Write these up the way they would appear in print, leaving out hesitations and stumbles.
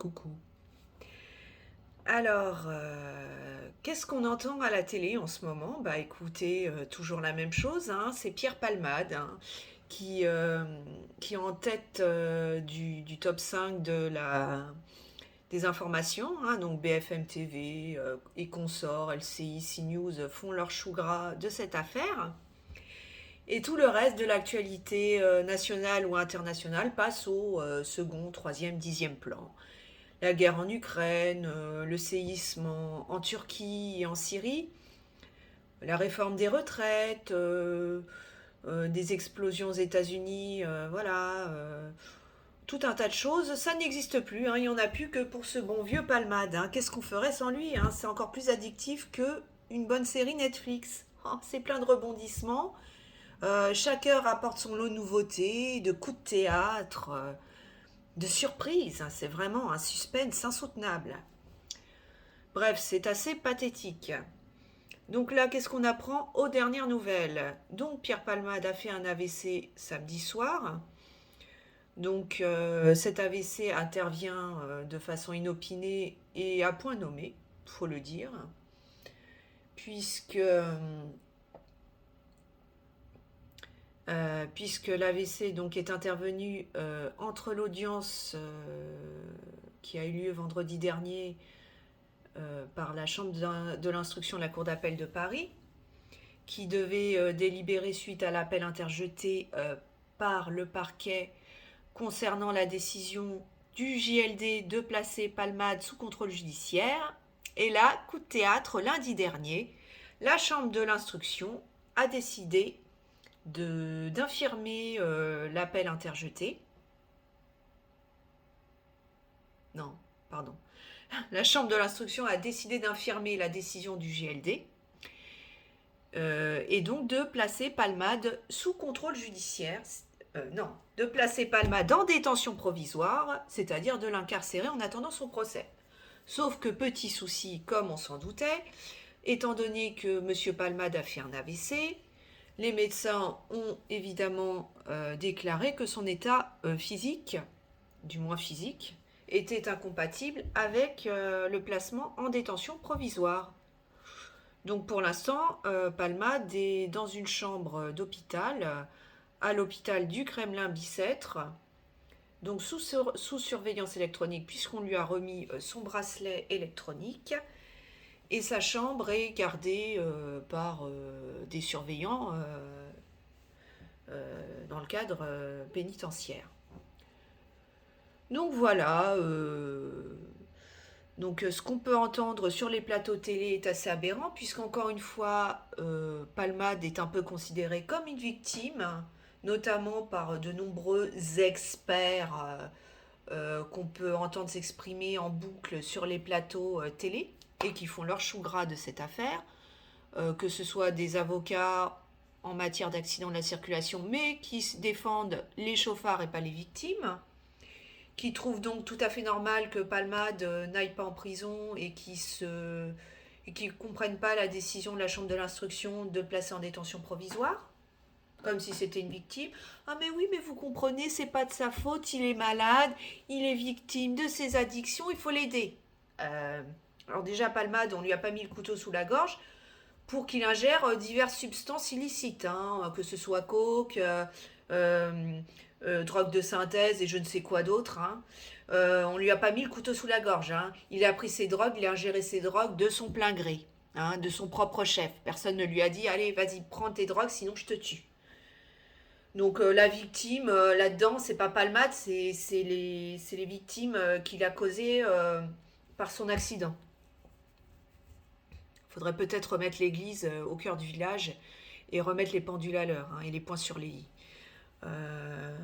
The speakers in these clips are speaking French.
Coucou. Alors, qu'est-ce qu'on entend à la télé en ce moment? Bah écoutez, toujours la même chose, hein, c'est Pierre Palmade, hein, qui, qui est en tête du top 5 des informations, hein, donc BFM TV et consorts, LCI, CNews font leur chou gras de cette affaire. Et tout le reste de l'actualité nationale ou internationale passe au second, troisième, dixième plan. La guerre en Ukraine, le séisme en Turquie et en Syrie, la réforme des retraites, des explosions aux États-Unis, voilà, tout un tas de choses, ça n'existe plus, hein, il n'y en a plus que pour ce bon vieux Palmade, hein. Qu'est-ce qu'on ferait sans lui, hein? C'est encore plus addictif que une bonne série Netflix. Oh, c'est plein de rebondissements. Chaque heure apporte son lot de nouveautés, de coups de théâtre, de surprises, hein. C'est vraiment un suspense insoutenable. Bref, c'est assez pathétique. Donc là, qu'est-ce qu'on apprend aux dernières nouvelles? Donc Pierre Palmade a fait un AVC samedi soir. Donc cet AVC intervient de façon inopinée et à point nommé, faut le dire, puisque, puisque l'AVC donc est intervenu entre l'audience qui a eu lieu vendredi dernier par la Chambre de l'instruction de la Cour d'appel de Paris, qui devait délibérer suite à l'appel interjeté par le parquet concernant la décision du JLD de placer Palmade sous contrôle judiciaire. Et là, coup de théâtre, lundi dernier, la Chambre de l'instruction a décidé d'infirmer l'appel interjeté. Non, pardon. La Chambre de l'instruction a décidé d'infirmer la décision du JLD et donc de placer Palmade sous contrôle judiciaire. Non, de placer Palmade en détention provisoire, c'est-à-dire de l'incarcérer en attendant son procès. Sauf que petit souci, comme on s'en doutait, étant donné que M. Palmade a fait un AVC, les médecins ont évidemment déclaré que son état physique, du moins physique, était incompatible avec le placement en détention provisoire. Donc pour l'instant, Palmade est dans une chambre d'hôpital, à l'hôpital du Kremlin-Bicêtre, donc sous surveillance électronique, puisqu'on lui a remis son bracelet électronique, et sa chambre est gardée par des surveillants dans le cadre pénitentiaire. Donc voilà, donc ce qu'on peut entendre sur les plateaux télé est assez aberrant, puisqu'encore une fois, Palmade est un peu considéré comme une victime, notamment par de nombreux experts qu'on peut entendre s'exprimer en boucle sur les plateaux télé et qui font leur chou gras de cette affaire, que ce soit des avocats en matière d'accident de la circulation, mais qui défendent les chauffards et pas les victimes, qui trouvent donc tout à fait normal que Palmade n'aille pas en prison et qui ne comprennent pas la décision de la Chambre de l'instruction de le placer en détention provisoire, comme si c'était une victime. Ah mais oui, mais vous comprenez, c'est pas de sa faute, il est malade, il est victime de ses addictions, il faut l'aider. Alors déjà, Palmade, on lui a pas mis le couteau sous la gorge pour qu'il ingère diverses substances illicites, hein, que ce soit coke, drogue de synthèse et je ne sais quoi d'autre, hein. On lui a pas mis le couteau sous la gorge, hein. Il a pris ses drogues, il a ingéré ses drogues de son plein gré, hein, de son propre chef. Personne ne lui a dit allez, vas-y, prends tes drogues, sinon je te tue. Donc la victime là-dedans, c'est pas Palmade, c'est les victimes qu'il a causées par son accident. Il faudrait peut-être remettre l'église au cœur du village et remettre les pendules à l'heure, hein, et les points sur les i. Euh,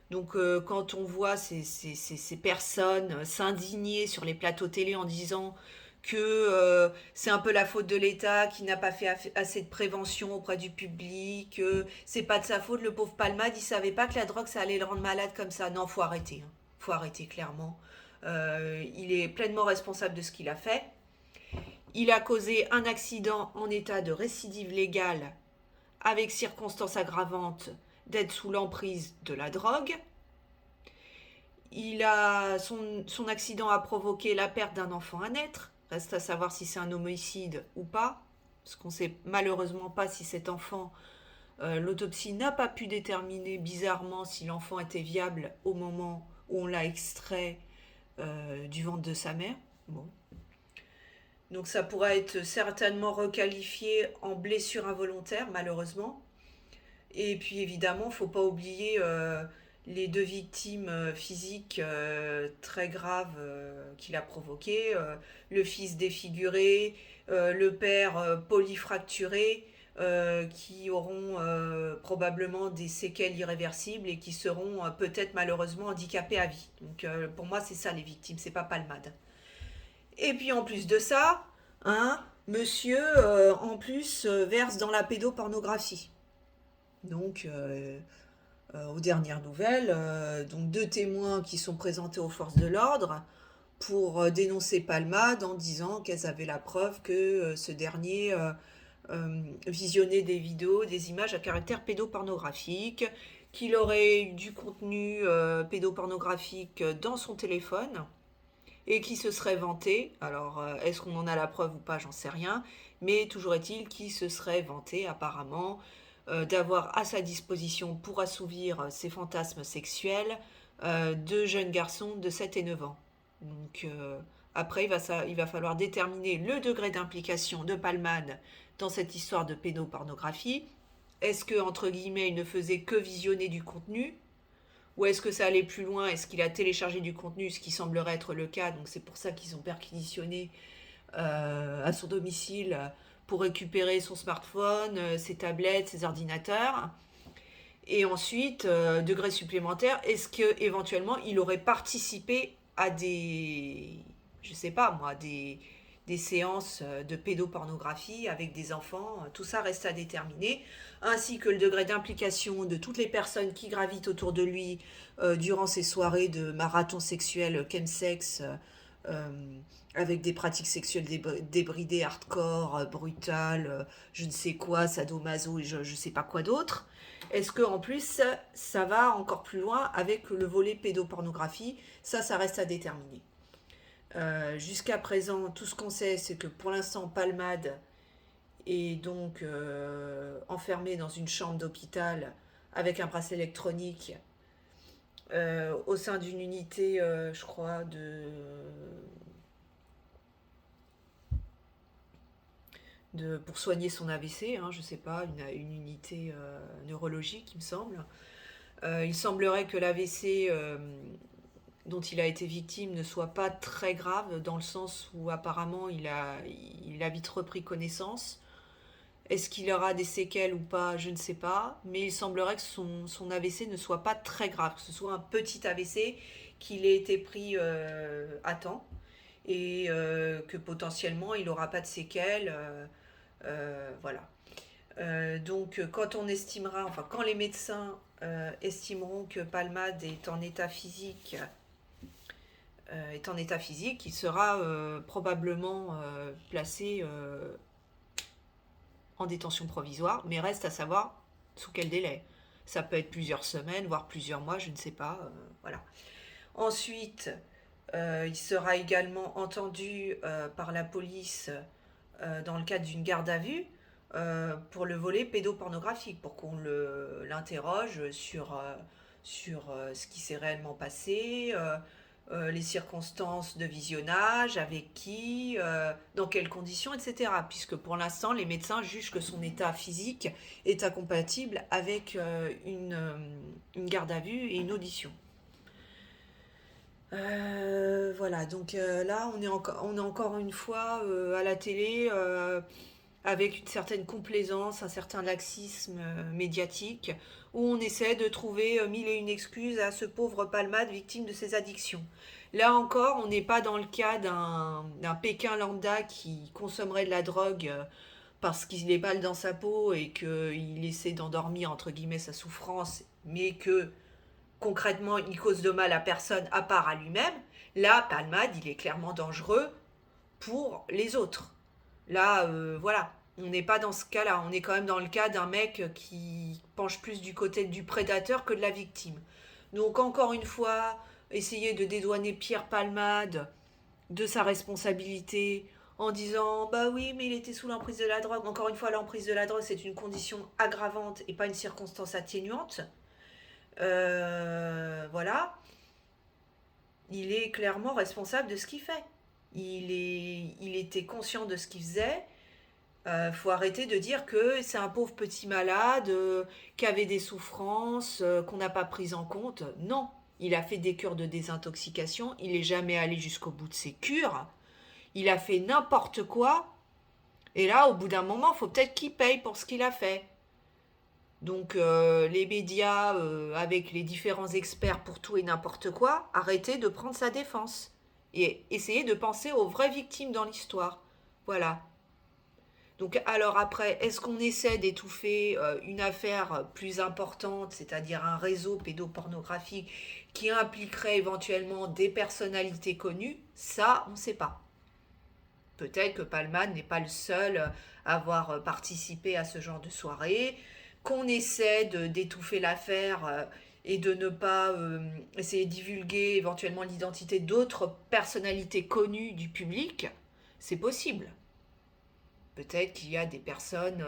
donc quand on voit ces personnes s'indigner sur les plateaux télé en disant que c'est un peu la faute de l'État qui n'a pas fait assez de prévention auprès du public, que c'est pas de sa faute, le pauvre Palmade, il savait pas que la drogue ça allait le rendre malade comme ça. Non, faut arrêter, hein. Faut arrêter clairement. Il est pleinement responsable de ce qu'il a fait. Il a causé un accident en état de récidive légale avec circonstances aggravantes d'être sous l'emprise de la drogue. Son accident a provoqué la perte d'un enfant à naître. Reste à savoir si c'est un homicide ou pas, parce qu'on ne sait malheureusement pas si cet enfant, l'autopsie n'a pas pu déterminer bizarrement si l'enfant était viable au moment où on l'a extrait du ventre de sa mère. Bon. Donc ça pourra être certainement requalifié en blessure involontaire, malheureusement. Et puis évidemment, il ne faut pas oublier les deux victimes physiques très graves qu'il a provoquées. Le fils défiguré, le père polyfracturé, qui auront probablement des séquelles irréversibles et qui seront peut-être malheureusement handicapés à vie. Donc pour moi, c'est ça les victimes, c'est pas Palmade. Et puis en plus de ça, hein, monsieur, en plus, verse dans la pédopornographie. Donc, aux dernières nouvelles, donc deux témoins qui sont présentés aux forces de l'ordre pour dénoncer Palmade en disant qu'elles avaient la preuve que ce dernier visionnait des vidéos, des images à caractère pédopornographique, qu'il aurait eu du contenu pédopornographique dans son téléphone et qui se serait vanté. Alors, est-ce qu'on en a la preuve ou pas, j'en sais rien, mais toujours est-il qu'il se serait vanté apparemment d'avoir à sa disposition pour assouvir ses fantasmes sexuels deux jeunes garçons de 7 et 9 ans. Donc après, il va falloir déterminer le degré d'implication de Palmade dans cette histoire de pédopornographie. Est-ce que, entre guillemets, il ne faisait que visionner du contenu, ou est-ce que ça allait plus loin? Est-ce qu'il a téléchargé du contenu, ce qui semblerait être le cas? Donc c'est pour ça qu'ils ont perquisitionné à son domicile pour récupérer son smartphone, ses tablettes, ses ordinateurs. Et ensuite, degré supplémentaire, est-ce que éventuellement il aurait participé à je sais pas moi, des séances de pédopornographie avec des enfants? Tout ça reste à déterminer, ainsi que le degré d'implication de toutes les personnes qui gravitent autour de lui durant ces soirées de marathon sexuel, chemsex, euh, avec des pratiques sexuelles débridées, hardcore, brutales, je ne sais quoi, sadomaso et je ne sais pas quoi d'autre. Est-ce que en plus ça va encore plus loin avec le volet pédopornographie? Ça reste à déterminer. Jusqu'à présent, tout ce qu'on sait, c'est que pour l'instant, Palmade est donc enfermé dans une chambre d'hôpital avec un bracelet électronique au sein d'une unité, je crois, pour soigner son AVC, hein, je sais pas, une unité neurologique, il me semble. Il semblerait que l'AVC dont il a été victime ne soit pas très grave, dans le sens où apparemment il a vite repris connaissance. Est-ce qu'il aura des séquelles ou pas, je ne sais pas, mais il semblerait que son AVC ne soit pas très grave, que ce soit un petit AVC, qu'il ait été pris à temps et que potentiellement il n'aura pas de séquelles. Voilà. Donc quand on estimera, enfin quand les médecins estimeront que Palmade est en état physique, il sera probablement placé en détention provisoire, mais reste à savoir sous quel délai. Ça peut être plusieurs semaines, voire plusieurs mois, je ne sais pas. Voilà. Ensuite, il sera également entendu par la police dans le cadre d'une garde à vue pour le volet pédopornographique, pour qu'on l'interroge sur ce qui s'est réellement passé, les circonstances de visionnage, avec qui, dans quelles conditions, etc. Puisque pour l'instant, les médecins jugent que son état physique est incompatible avec une garde à vue et une audition. Voilà, donc là, on est encore une fois à la télé avec une certaine complaisance, un certain laxisme médiatique, où on essaie de trouver mille et une excuses à ce pauvre Palmade victime de ses addictions. Là encore, on n'est pas dans le cas d'un Pékin lambda qui consommerait de la drogue parce qu'il est mal dans sa peau et qu'il essaie d'endormir entre guillemets sa souffrance, mais que concrètement il cause de mal à personne à part à lui-même. Là, Palmade, il est clairement dangereux pour les autres. Là, voilà, on n'est pas dans ce cas-là. On est quand même dans le cas d'un mec qui penche plus du côté du prédateur que de la victime. Donc encore une fois, essayer de dédouaner Pierre Palmade de sa responsabilité en disant bah oui mais il était sous l'emprise de la drogue. Encore une fois, l'emprise de la drogue c'est une condition aggravante et pas une circonstance atténuante. Voilà, il est clairement responsable de ce qu'il fait. Il était conscient de ce qu'il faisait. Faut arrêter de dire que c'est un pauvre petit malade qui avait des souffrances qu'on n'a pas prises en compte. Non, il a fait des cures de désintoxication, il n'est jamais allé jusqu'au bout de ses cures, il a fait n'importe quoi, et là, au bout d'un moment, il faut peut-être qu'il paye pour ce qu'il a fait. Donc les médias, avec les différents experts pour tout et n'importe quoi, arrêtez de prendre sa défense. Et essayez de penser aux vraies victimes dans l'histoire. Voilà. Donc alors après, est-ce qu'on essaie d'étouffer une affaire plus importante, c'est-à-dire un réseau pédopornographique qui impliquerait éventuellement des personnalités connues? Ça, on ne sait pas. Peut-être que Palman n'est pas le seul à avoir participé à ce genre de soirée, qu'on essaie d'étouffer l'affaire et de ne pas essayer de divulguer éventuellement l'identité d'autres personnalités connues du public. C'est possible. Peut-être qu'il y a des personnes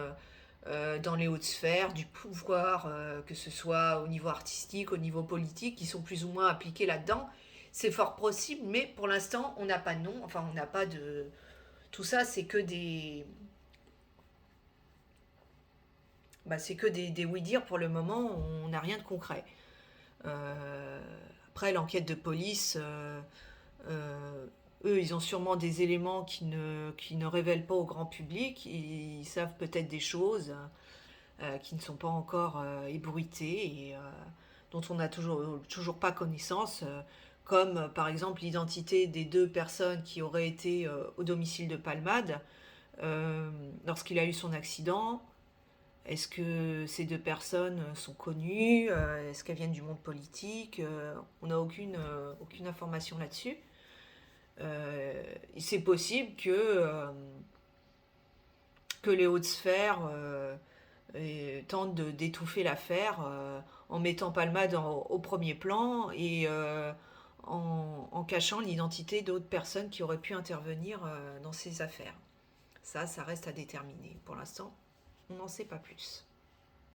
dans les hautes sphères du pouvoir, que ce soit au niveau artistique, au niveau politique, qui sont plus ou moins impliqués là-dedans. C'est fort possible, mais pour l'instant, on n'a pas de nom, enfin, on n'a pas de... Tout ça, c'est que des... Bah, c'est que des oui-dire pour le moment, on n'a rien de concret. Euh, Après, l'enquête de police, eux, ils ont sûrement des éléments qui ne révèlent pas au grand public. Ils savent peut-être des choses qui ne sont pas encore ébruitées et dont on n'a toujours pas connaissance, comme par exemple l'identité des deux personnes qui auraient été au domicile de Palmade lorsqu'il a eu son accident. Est-ce que ces deux personnes sont connues? Est-ce qu'elles viennent du monde politique? On n'a aucune information là-dessus. C'est possible que les hautes sphères tentent d'étouffer l'affaire en mettant Palmade au premier plan et en cachant l'identité d'autres personnes qui auraient pu intervenir dans ces affaires. Ça reste à déterminer. Pour l'instant, on n'en sait pas plus.